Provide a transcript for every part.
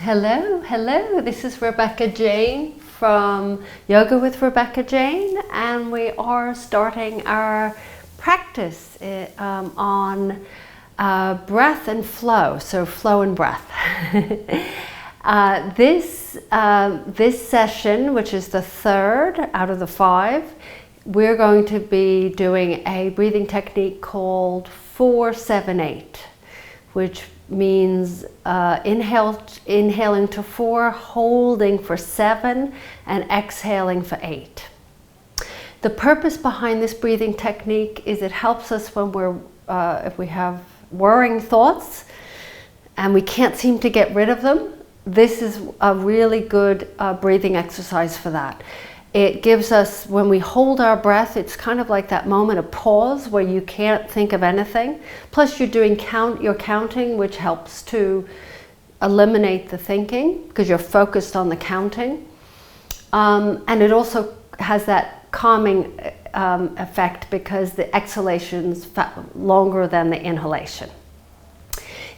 Hello, hello. This is Rebecca Jane from Yoga with Rebecca Jane, and we are starting our practice on breath and flow. So flow and breath. This session, which is the third out of the 5, we're going to be doing a breathing technique called 4-7-8, which means inhaling to 4, holding for 7, and exhaling for 8. The purpose behind this breathing technique is it helps us when we're, if we have worrying thoughts and we can't seem to get rid of them. This is a really good breathing exercise for that. It gives us, when we hold our breath, it's kind of like that moment of pause where you can't think of anything. Plus you're doing your counting, which helps to eliminate the thinking because you're focused on the counting. And it also has that calming effect because the exhalation's longer than the inhalation.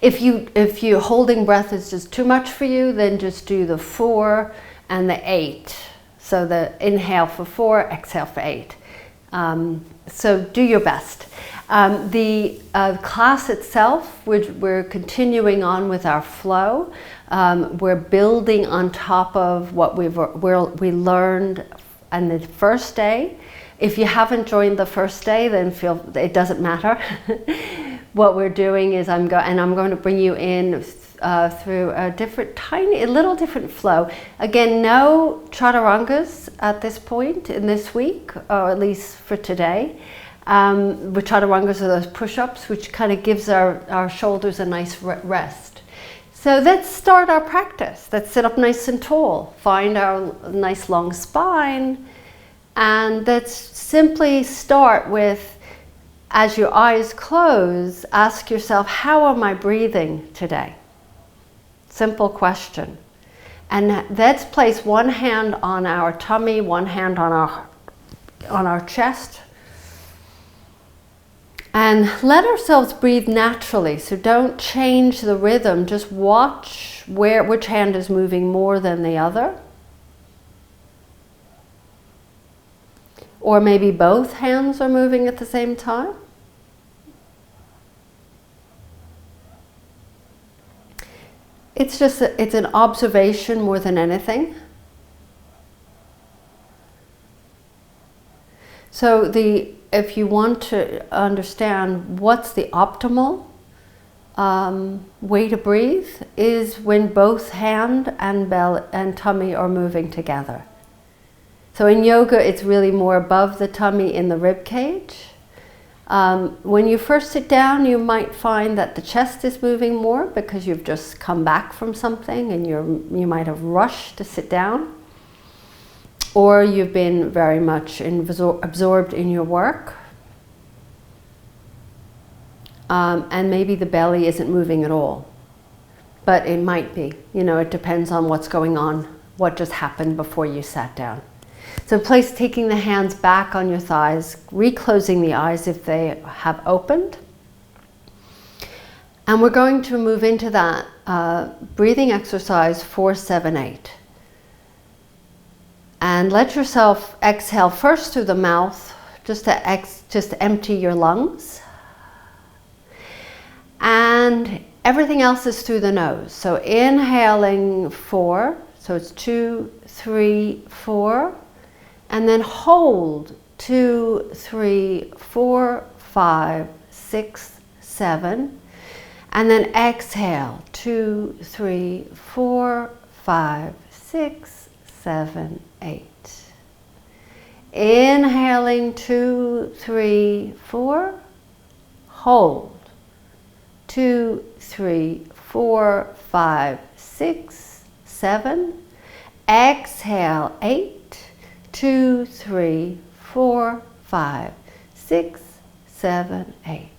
If you holding breath is just too much for you, then just do the 4 and the 8. So the inhale for 4, exhale for 8. So do your best. The class itself, we're continuing on with our flow. We're building on top of what we learned on the first day. If you haven't joined the first day, then it doesn't matter. What we're doing is I'm going to bring you in through a little different flow. Again, no chaturangas at this point in this week, or at least for today. With chaturangas are those push-ups, which kind of gives our shoulders a nice rest. So let's start our practice. Let's sit up nice and tall. Find our nice long spine. And let's simply start with, as your eyes close, ask yourself, how am I breathing today? Simple question. And let's place one hand on our tummy, one hand on our chest. And let ourselves breathe naturally. So don't change the rhythm. Just watch which hand is moving more than the other. Or maybe both hands are moving at the same time. It's an observation more than anything. So if you want to understand what's the optimal way to breathe is when both hand and belly and tummy are moving together. So in yoga, it's really more above the tummy in the rib cage. When you first sit down, you might find that the chest is moving more because you've just come back from something and you might have rushed to sit down, or you've been very much absorbed in your work, and maybe the belly isn't moving at all, but it might be. It depends on what's going on, what just happened before you sat down. So taking the hands back on your thighs, reclosing the eyes if they have opened. And we're going to move into that breathing exercise 4-7-8. And let yourself exhale first through the mouth, just to empty your lungs. And everything else is through the nose. So inhaling 4, so it's 2, 3, 4. And then hold 2, 3, 4, 5, 6, 7. And then exhale 2, 3, 4, 5, 6, 7, 8. Inhaling 2, 3, 4. Hold 2, 3, 4, 5, 6, 7. Exhale 8. 2, 3, 4, 5, 6, 7, 8.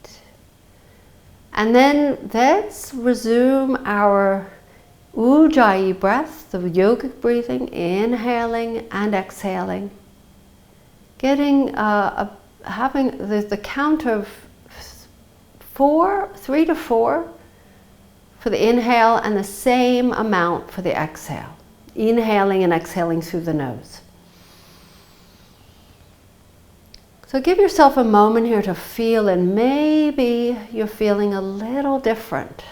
And then let's resume our Ujjayi breath, the yogic breathing, inhaling and exhaling. Having the count of 3 to 4 for the inhale and the same amount for the exhale. Inhaling and exhaling through the nose. So give yourself a moment here to feel, and maybe you're feeling a little different,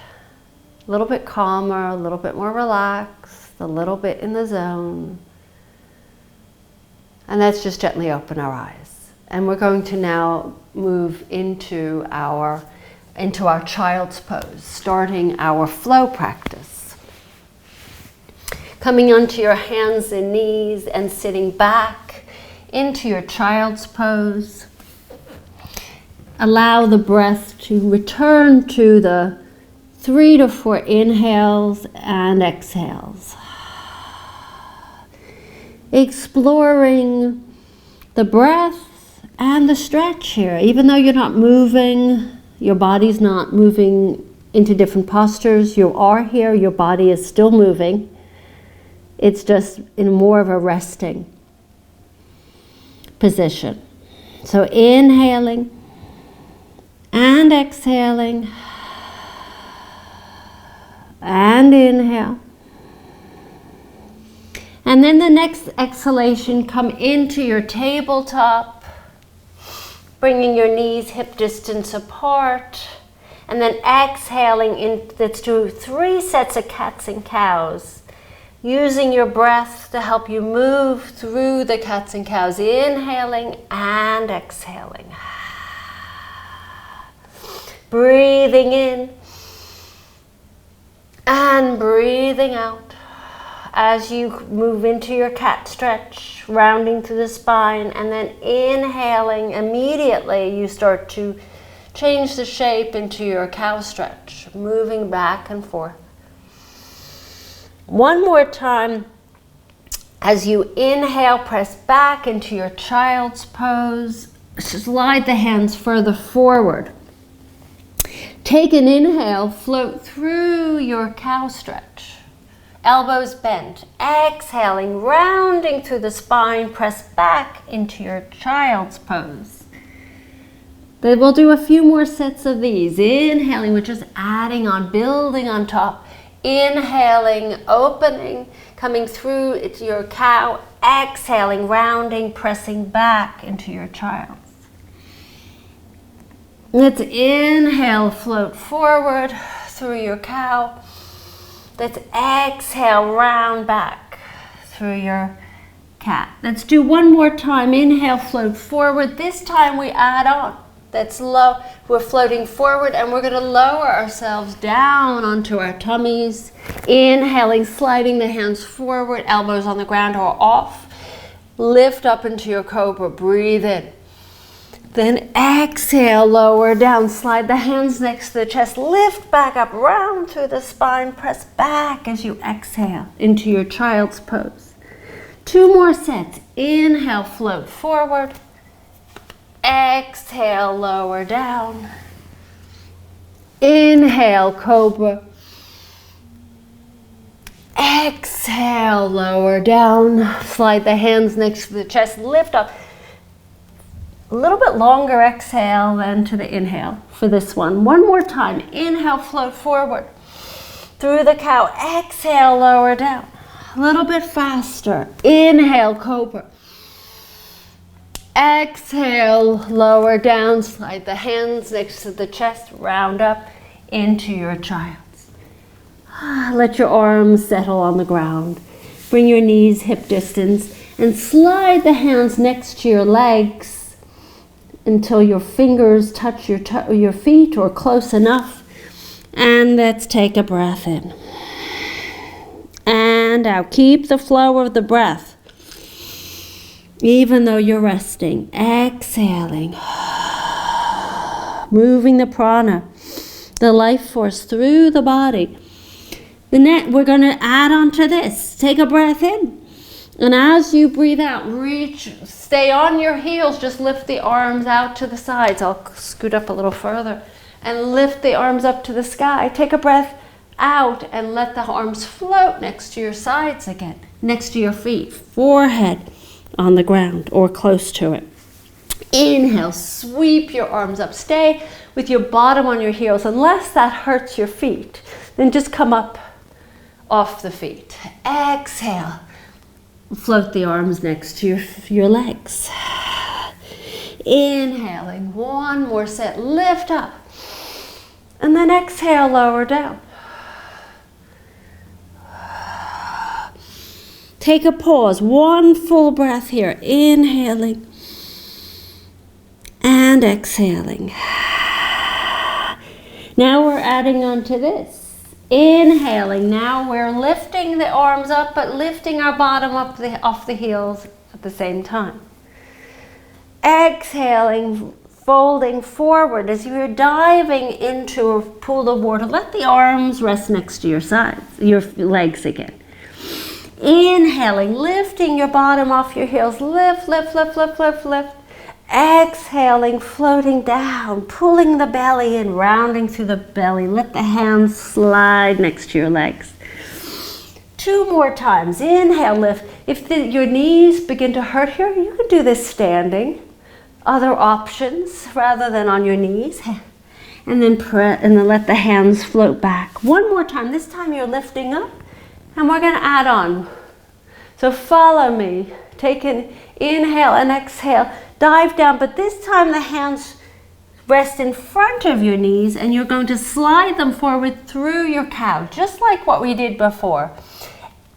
a little bit calmer, a little bit more relaxed, a little bit in the zone. And let's just gently open our eyes. And we're going to now move into our child's pose, starting our flow practice. Coming onto your hands and knees and sitting back into your child's pose. Allow the breath to return to the 3 to 4 inhales and exhales. Exploring the breath and the stretch here. Even though you're not moving, your body's not moving into different postures, you are here, your body is still moving. It's just in more of a resting position. So inhaling and exhaling and inhale. And then the next exhalation, come into your tabletop, bringing your knees hip distance apart. And then exhaling, let's do 3 sets of cats and cows. Using your breath to help you move through the cats and cows. Inhaling and exhaling. Breathing in and breathing out. As you move into your cat stretch, rounding through the spine, and then inhaling, immediately you start to change the shape into your cow stretch, moving back and forth. One more time, as you inhale, press back into your child's pose. Slide the hands further forward. Take an inhale, float through your cow stretch. Elbows bent. Exhaling, rounding through the spine, press back into your child's pose. Then we'll do a few more sets of these. Inhaling, we're just adding on, building on top. Inhaling, opening, coming through it's your cow. Exhaling, rounding, pressing back into your child's. Let's inhale, float forward through your cow. Let's exhale, round back through your cat. Let's do one more time. Inhale, float forward. This time we add on. That's low. We're floating forward and we're going to lower ourselves down onto our tummies. Inhaling, sliding the hands forward, elbows on the ground or off. Lift up into your cobra. Breathe in. Then exhale, lower down. Slide the hands next to the chest. Lift back up, round through the spine. Press back as you exhale into your child's pose. 2 more sets. Inhale, float forward. Exhale, lower down. Inhale, cobra. Exhale, lower down. Slide the hands next to the chest. Lift up. A little bit longer exhale than to the inhale for this one. One more time. Inhale, float forward through the cow. Exhale, lower down. A little bit faster. Inhale, cobra. Exhale, lower down. Slide the hands next to the chest. Round up into your child's. Let your arms settle on the ground. Bring your knees hip distance and slide the hands next to your legs until your fingers touch your feet or close enough. And let's take a breath in. And out. Keep the flow of the breath. Even though you're resting, exhaling, moving the prana, the life force through the body. We're going to add on to this. Take a breath in. And as you breathe out, stay on your heels. Just lift the arms out to the sides. I'll scoot up a little further. And lift the arms up to the sky. Take a breath out and let the arms float next to your sides again. Next to your feet. Forehead on the ground or close to it. Inhale, sweep your arms up. Stay with your bottom on your heels unless that hurts your feet. Then just come up off the feet. Exhale. Float the arms next to your legs. Inhaling, one more set, lift up. And then exhale, lower down. Take a pause, one full breath here. Inhaling and exhaling. Now we're adding on to this. Inhaling, now we're lifting the arms up, but lifting our bottom up off the heels at the same time. Exhaling, folding forward as you're diving into a pool of water. Let the arms rest next to your sides, your legs again. Inhaling, lifting your bottom off your heels. Lift, lift, lift, lift, lift, lift. Exhaling, floating down, pulling the belly in, rounding through the belly. Let the hands slide next to your legs. 2 more times. Inhale, lift. If your knees begin to hurt here, you can do this standing. Other options rather than on your knees. And then let the hands float back. 1 more time. This time you're lifting up, and we're going to add on. So follow me. Take an inhale and exhale. Dive down, but this time the hands rest in front of your knees and you're going to slide them forward through your cow, just like what we did before.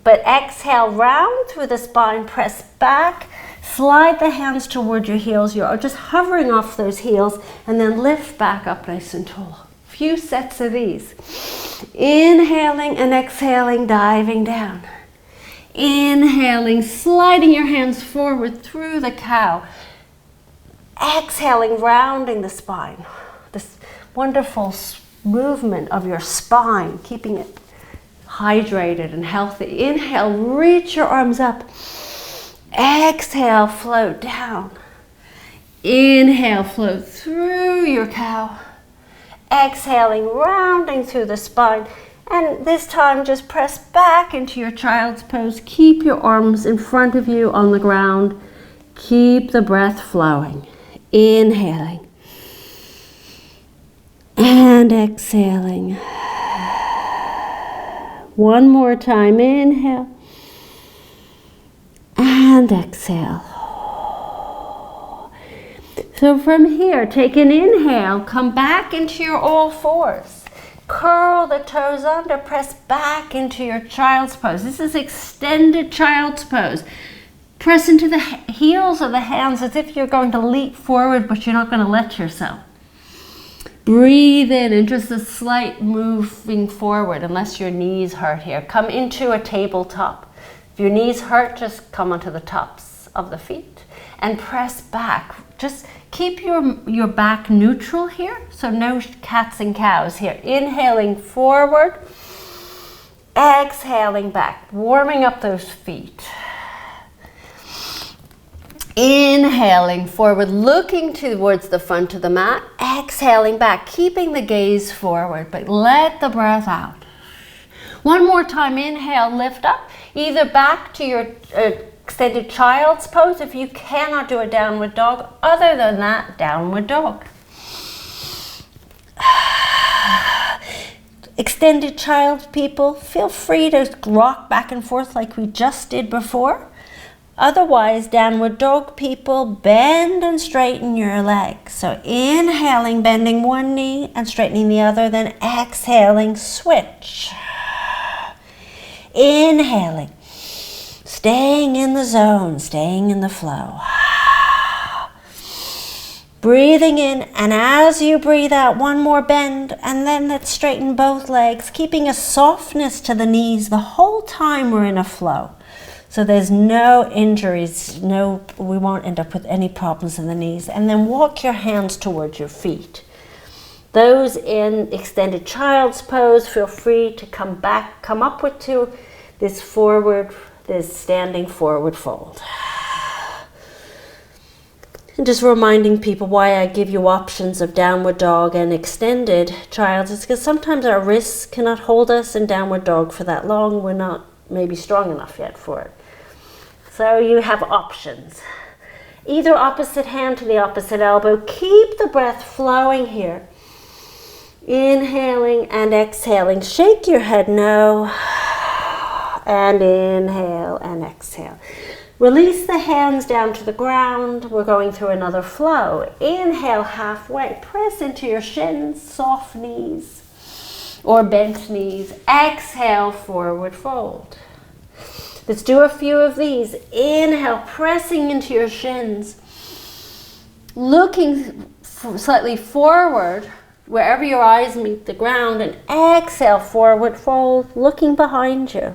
But exhale, round through the spine, press back, slide the hands toward your heels. You're just hovering off those heels and then lift back up nice and tall. Few sets of these. Inhaling and exhaling, diving down. Inhaling, sliding your hands forward through the cow. Exhaling, rounding the spine. This wonderful movement of your spine, keeping it hydrated and healthy. Inhale, reach your arms up. Exhale, float down. Inhale, float through your cow. Exhaling, rounding through the spine. And this time, just press back into your child's pose. Keep your arms in front of you on the ground. Keep the breath flowing. Inhaling and exhaling. 1 more time. Inhale and exhale. So from here, take an inhale, come back into your all fours. Curl the toes under, press back into your child's pose. This is extended child's pose. Press into the heels of the hands as if you're going to leap forward, but you're not going to let yourself. Breathe in and just a slight moving forward, unless your knees hurt here. Come into a tabletop. If your knees hurt, just come onto the tops of the feet and press back. Just keep your back neutral here, so no cats and cows here. Inhaling forward, exhaling back, warming up those feet. Inhaling forward, looking towards the front of the mat. Exhaling back, keeping the gaze forward, but let the breath out. 1 more time, inhale, lift up, either back to your extended child's pose if you cannot do a downward dog. Other than that, downward dog. Extended child people, feel free to rock back and forth like we just did before. Otherwise, downward dog people, bend and straighten your legs. So inhaling, bending one knee and straightening the other, then exhaling, switch. Inhaling, staying in the zone, staying in the flow. Breathing in, and as you breathe out, 1 more bend, and then let's straighten both legs, keeping a softness to the knees the whole time we're in a flow. So there's no injuries, we won't end up with any problems in the knees. And then walk your hands towards your feet. Those in extended child's pose, feel free to come upward to this standing forward fold. And just reminding people why I give you options of downward dog and extended child is because sometimes our wrists cannot hold us in downward dog for that long. We're not maybe strong enough yet for it. So you have options. either opposite hand to the opposite elbow. Keep the breath flowing here. Inhaling and exhaling. Shake your head no. And inhale and exhale. Release the hands down to the ground. We're going through another flow. Inhale halfway. Press into your shins, soft knees or bent knees. Exhale, forward fold. Let's do a few of these. Inhale, pressing into your shins. Looking slightly forward wherever your eyes meet the ground. And exhale, forward fold, looking behind you.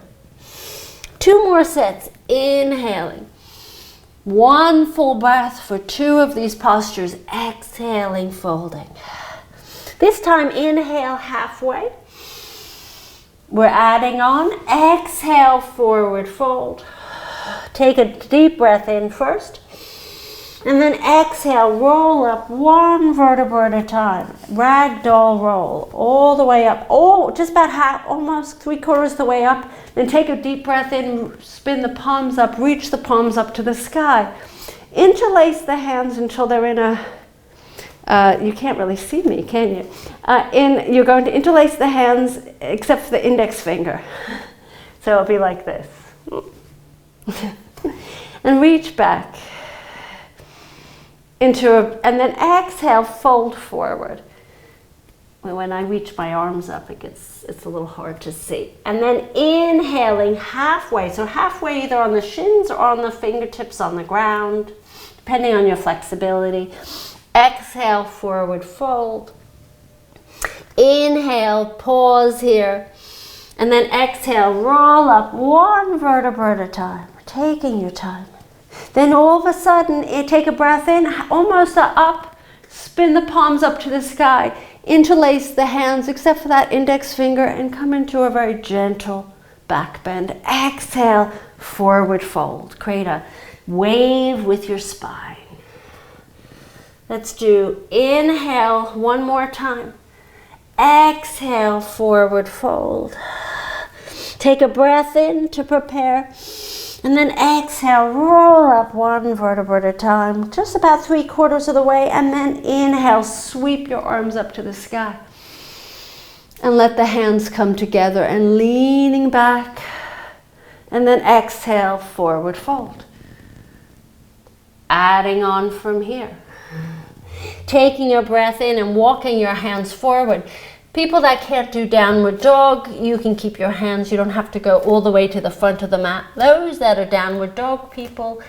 2 more sets. Inhaling. 1 full breath for 2 of these postures. Exhaling, folding. This time, inhale halfway. We're adding on. Exhale, forward fold. Take a deep breath in first. And then exhale, roll up 1 vertebra at a time. Ragdoll roll all the way up. Oh, just about half, almost 3/4 of the way up. Then take a deep breath in, spin the palms up, reach the palms up to the sky. Interlace the hands until they're in a, you can't really see me, can you? You're going to interlace the hands except for the index finger. So it'll be like this. And reach back. And then exhale, fold forward. When I reach my arms up, it's a little hard to see. And then inhaling halfway. So halfway either on the shins or on the fingertips on the ground, depending on your flexibility. Exhale, forward fold. Inhale, pause here. And then exhale, roll up 1 vertebra at a time, taking your time. Then all of a sudden, take a breath in, almost up, spin the palms up to the sky, interlace the hands except for that index finger and come into a very gentle back bend. Exhale, forward fold. Create a wave with your spine. Let's do inhale 1 more time. Exhale, forward fold. Take a breath in to prepare. And then exhale, roll up 1 vertebra at a time, just about 3/4 of the way. And then inhale, sweep your arms up to the sky. And let the hands come together and leaning back. And then exhale, forward fold. Adding on from here. Taking a breath in and walking your hands forward. People that can't do downward dog, you can keep your hands. You don't have to go all the way to the front of the mat. Those that are downward dog people,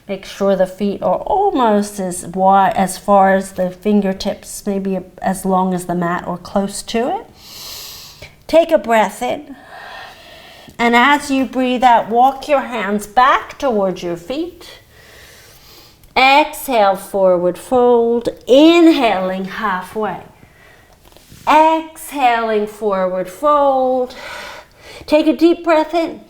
make sure the feet are almost as wide, as far as the fingertips, maybe as long as the mat or close to it. Take a breath in. And as you breathe out, walk your hands back towards your feet. Exhale, forward fold. Inhaling halfway. Exhaling, forward fold. Take a deep breath in.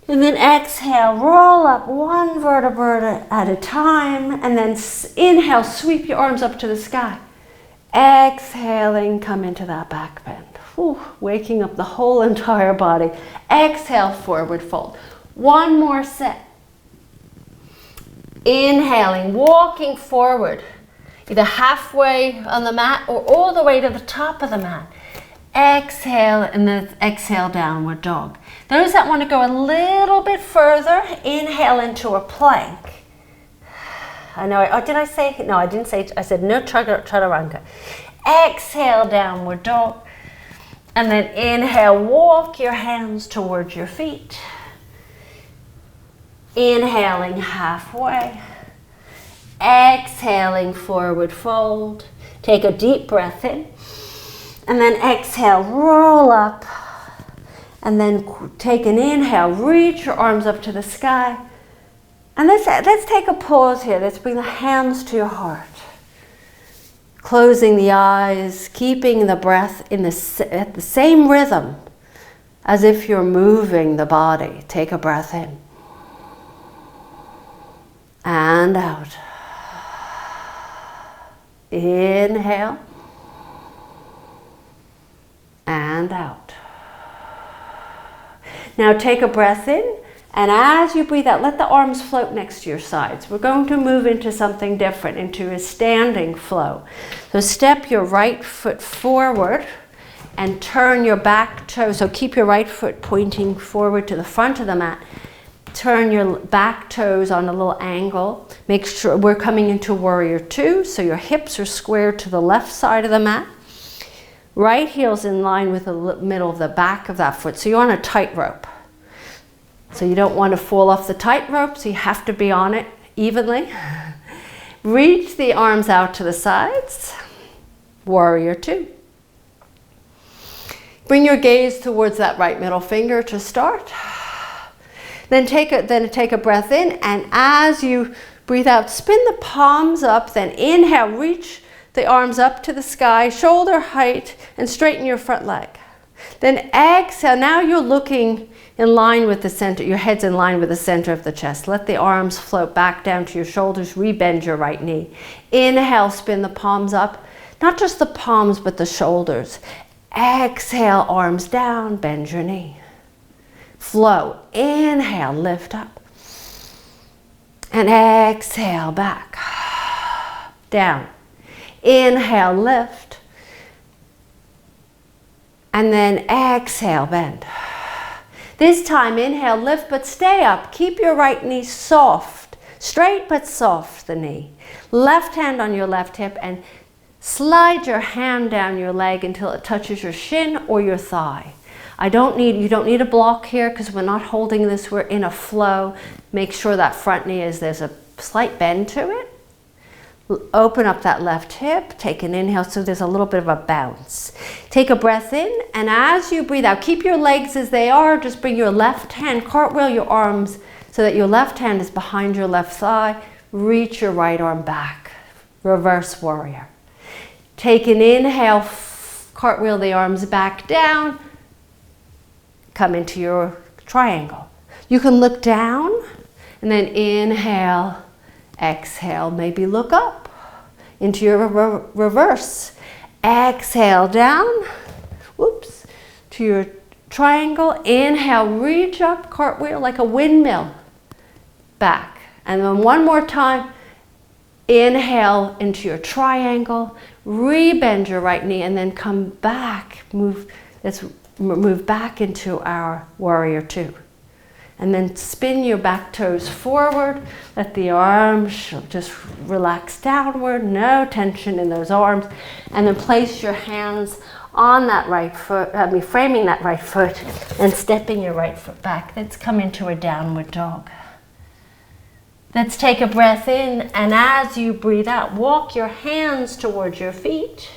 And then exhale, roll up 1 vertebra at a time. And then inhale, sweep your arms up to the sky. Exhaling, come into that back bend. Whew, waking up the whole entire body. Exhale, forward fold. 1 more set. Inhaling, walking forward. Either halfway on the mat or all the way to the top of the mat. Exhale, and then exhale, downward dog. Those that want to go a little bit further, inhale into a plank. I know, did I say? No, I didn't say, I said no chaturanga. Exhale, downward dog. And then inhale, walk your hands towards your feet. Inhaling halfway. Exhaling, forward fold. Take a deep breath in. And then exhale, roll up. And then take an inhale, reach your arms up to the sky. And let's take a pause here. Let's bring the hands to your heart. Closing the eyes, keeping the breath at the same rhythm as if you're moving the body. Take a breath in. And out. Inhale. And out. Now take a breath in And as you breathe out, let the arms float next to your sides. We're going to move into something different, into a standing flow. So step your right foot forward and turn your back toe. So keep your right foot pointing forward to the front of the mat. Turn your back toes on a little angle. Make sure we're coming into warrior two, so your hips are squared to the left side of the mat. Right heel's in line with the middle of the back of that foot. So you're on a tightrope. So you don't want to fall off the tightrope, so you have to be on it evenly. Reach the arms out to the sides. Warrior two. Bring your gaze towards that right middle finger to start. Then take a breath in, and as you breathe out, spin the palms up, then inhale, reach the arms up to the sky, shoulder height, and straighten your front leg. Then exhale, now you're looking in line with the center, your head's in line with the center of the chest. Let the arms float back down to your shoulders, rebend your right knee. Inhale, spin the palms up, not just the palms, but the shoulders. Exhale, arms down, bend your knee. Flow, inhale, lift up. And exhale, back, down. Inhale, lift. And then exhale, bend. This time, inhale, lift, but stay up. Keep your right knee soft, straight but soft, the knee. Left hand on your left hip, and slide your hand down your leg until it touches your shin or your thigh. You don't need a block here because we're not holding this, we're in a flow. Make sure that front knee there's a slight bend to it. Open up that left hip, take an inhale so there's a little bit of a bounce. Take a breath in, and as you breathe out, keep your legs as they are, just bring your left hand, cartwheel your arms so that your left hand is behind your left thigh. Reach your right arm back, reverse warrior. Take an inhale, cartwheel the arms back down, come into your triangle. You can look down and then inhale, exhale, maybe look up into your reverse. Exhale down, whoops, to your triangle. Inhale, reach up, cartwheel like a windmill, back. And then one more time, inhale into your triangle, rebend your right knee, and then come back, move back into our warrior two. And then spin your back toes forward. Let the arms just relax downward. No tension in those arms. And then place your hands on that right foot, framing that right foot and stepping your right foot back. Let's come into a downward dog. Let's take a breath in, and as you breathe out, walk your hands towards your feet.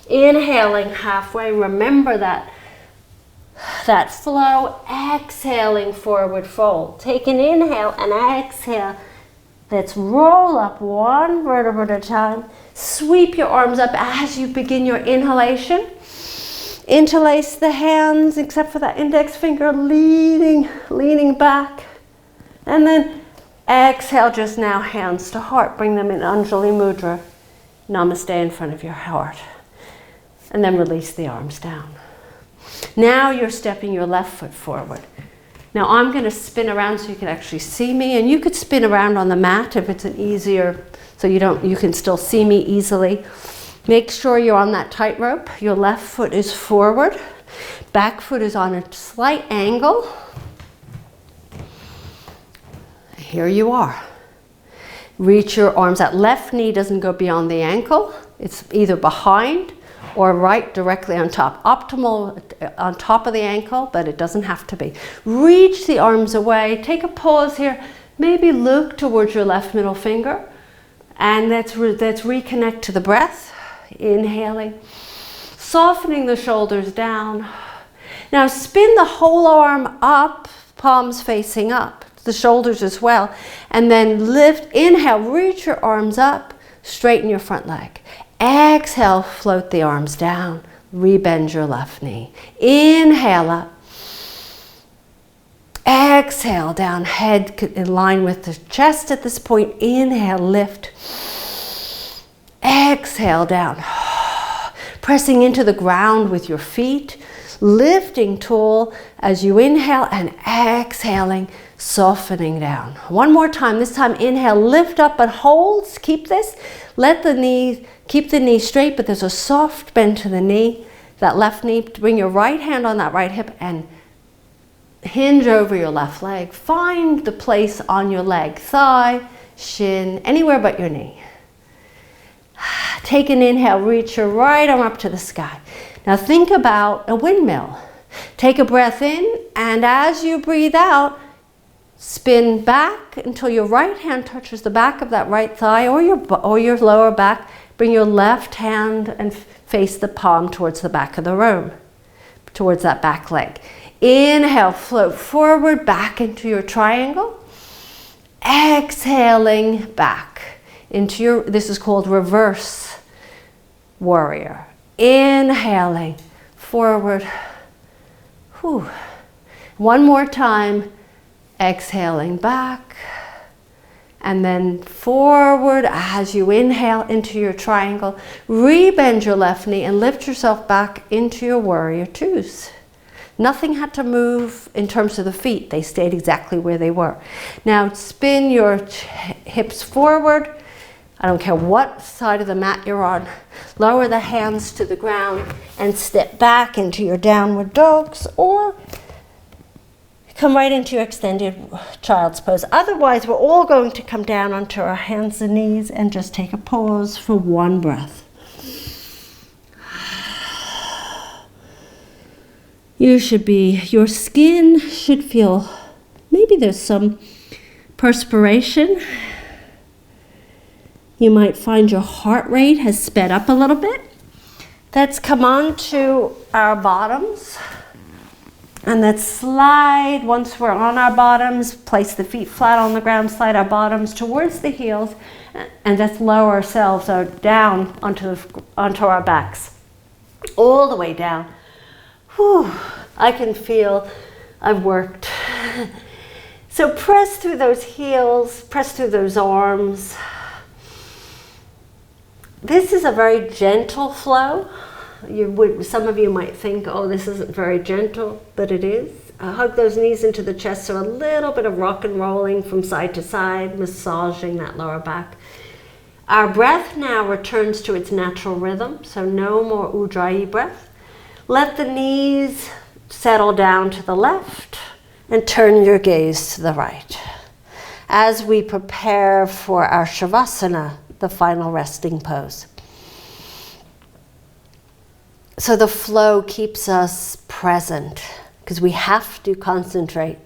Inhaling halfway. Remember that flow. Exhaling, forward fold. Take an inhale and exhale. Let's roll up one vertebra at a time. Sweep your arms up as you begin your inhalation. Interlace the hands, except for that index finger, leaning back. And then exhale just now, hands to heart. Bring them in Anjali Mudra. Namaste in front of your heart. And then release the arms down. Now you're stepping your left foot forward. Now I'm going to spin around so you can actually see me, and you could spin around on the mat if it's an easier, so you can still see me easily. Make sure you're on that tightrope. Your left foot is forward. Back foot is on a slight angle. Here you are. Reach your arms out. Left knee doesn't go beyond the ankle. It's either behind or right directly on top. Optimal on top of the ankle, but it doesn't have to be. Reach the arms away. Take a pause here. Maybe look towards your left middle finger. And let's reconnect to the breath. Inhaling. Softening the shoulders down. Now spin the whole arm up, palms facing up. The shoulders as well. And then lift, inhale, reach your arms up. Straighten your front leg. Exhale, float the arms down. Rebend your left knee. Inhale up. Exhale down, head in line with the chest at this point. Inhale, lift. Exhale down. Pressing into the ground with your feet. lifting tall as you inhale and exhaling, softening down. One more time. This time inhale, lift up but hold. Keep this. Let the knee, keep the knee straight, but there's a soft bend to the knee. That left knee, bring your right hand on that right hip and hinge over your left leg. Find the place on your leg, thigh, shin, anywhere but your knee. Take an inhale, reach your right arm up to the sky. Now think about a windmill. Take a breath in, and as you breathe out, spin back until your right hand touches the back of that right thigh or your lower back. Bring your left hand and face the palm towards the back of the room, towards that back leg. Inhale, float forward, back into your triangle. Exhaling back into your, this is called reverse warrior. Inhaling forward. Whew. One more time. Exhaling back. And then forward as you inhale into your triangle. Rebend your left knee and lift yourself back into your warrior twos. Nothing had to move in terms of the feet. They stayed exactly where they were. Now spin your hips forward. I don't care what side of the mat you're on. Lower the hands to the ground and step back into your downward dogs, or come right into your extended child's pose. Otherwise, we're all going to come down onto our hands and knees and just take a pause for one breath. Your skin should feel, maybe there's some perspiration. You might find your heart rate has sped up a little bit. Let's come on to our bottoms. And let's slide, once we're on our bottoms, place the feet flat on the ground, slide our bottoms towards the heels, and just lower ourselves down onto our backs. All the way down. Whew, I can feel I've worked. So press through those heels, press through those arms. This is a very gentle flow. Some of you might think, oh, this isn't very gentle, but it is. Hug those knees into the chest, so a little bit of rock and rolling from side to side, massaging that lower back. Our breath now returns to its natural rhythm, so no more ujjayi breath. Let the knees settle down to the left and turn your gaze to the right as we prepare for our shavasana, the final resting pose. So the flow keeps us present because we have to concentrate.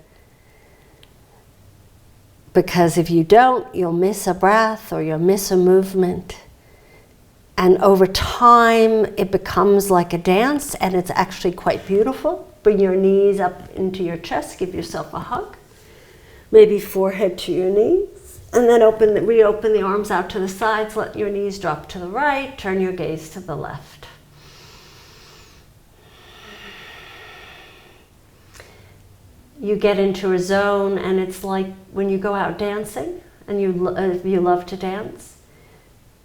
Because if you don't, you'll miss a breath or you'll miss a movement. And over time, it becomes like a dance, and it's actually quite beautiful. Bring your knees up into your chest, give yourself a hug. Maybe forehead to your knees. And then reopen the arms out to the sides, let your knees drop to the right, turn your gaze to the left. You get into a zone, and it's like when you go out dancing, and you love to dance.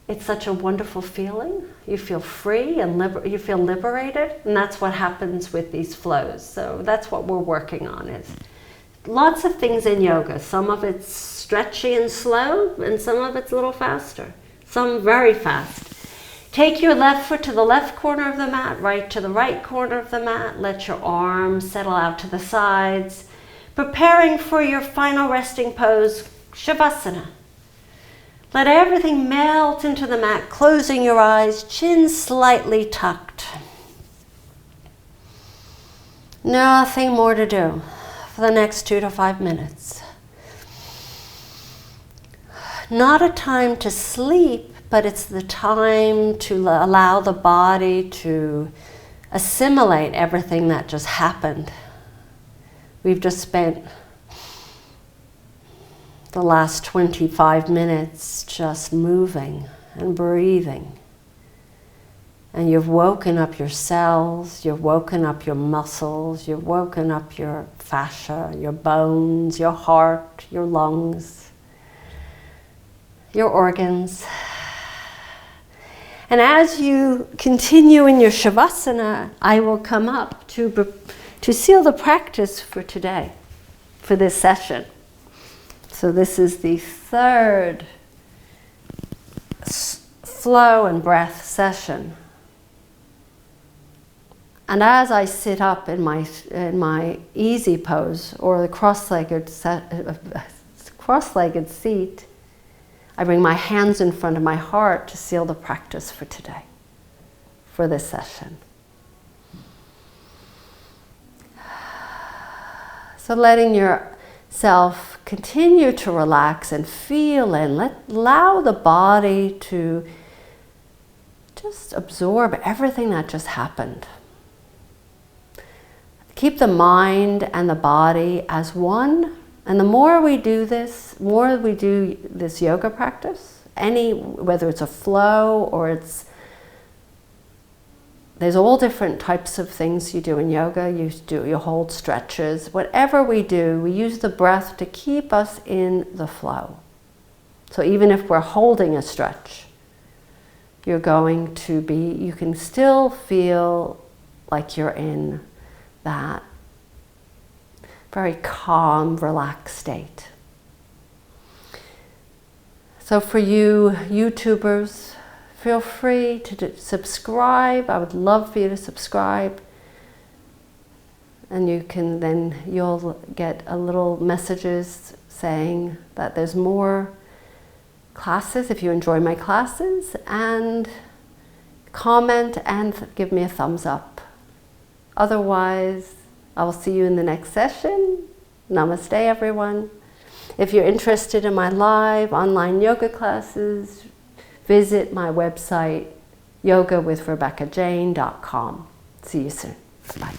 It's such a wonderful feeling. You feel free and you feel liberated, and that's what happens with these flows. So that's what we're working on. Is lots of things in yoga. Some of it's stretchy and slow, and some of it's a little faster. Some very fast. Take your left foot to the left corner of the mat, right to the right corner of the mat. Let your arms settle out to the sides. Preparing for your final resting pose, Shavasana. Let everything melt into the mat, closing your eyes, chin slightly tucked. Nothing more to do for the next 2 to 5 minutes. Not a time to sleep, but it's the time to allow the body to assimilate everything that just happened. We've just spent the last 25 minutes just moving and breathing. And you've woken up your cells, you've woken up your muscles, you've woken up your fascia, your bones, your heart, your lungs, your organs. And as you continue in your Shavasana, I will come up to seal the practice for today, for this session. So this is the third flow and breath session. And as I sit up in my easy pose, or the cross-legged seat, I bring my hands in front of my heart to seal the practice for today, for this session. So letting yourself continue to relax and feel, and allow the body to just absorb everything that just happened. Keep the mind and the body as one. And the more we do this yoga practice, whether it's a flow or there's all different types of things you do in yoga. You hold stretches. Whatever we do, we use the breath to keep us in the flow. So even if we're holding a stretch, you can still feel like you're in that very calm, relaxed state. So for you YouTubers, feel free to subscribe. I would love for you to subscribe. And you'll get a little messages saying that there's more classes if you enjoy my classes, and comment and give me a thumbs up. Otherwise, I will see you in the next session. Namaste, everyone. If you're interested in my live online yoga classes, visit my website, yogawithrebeccajane.com. See you soon. Bye.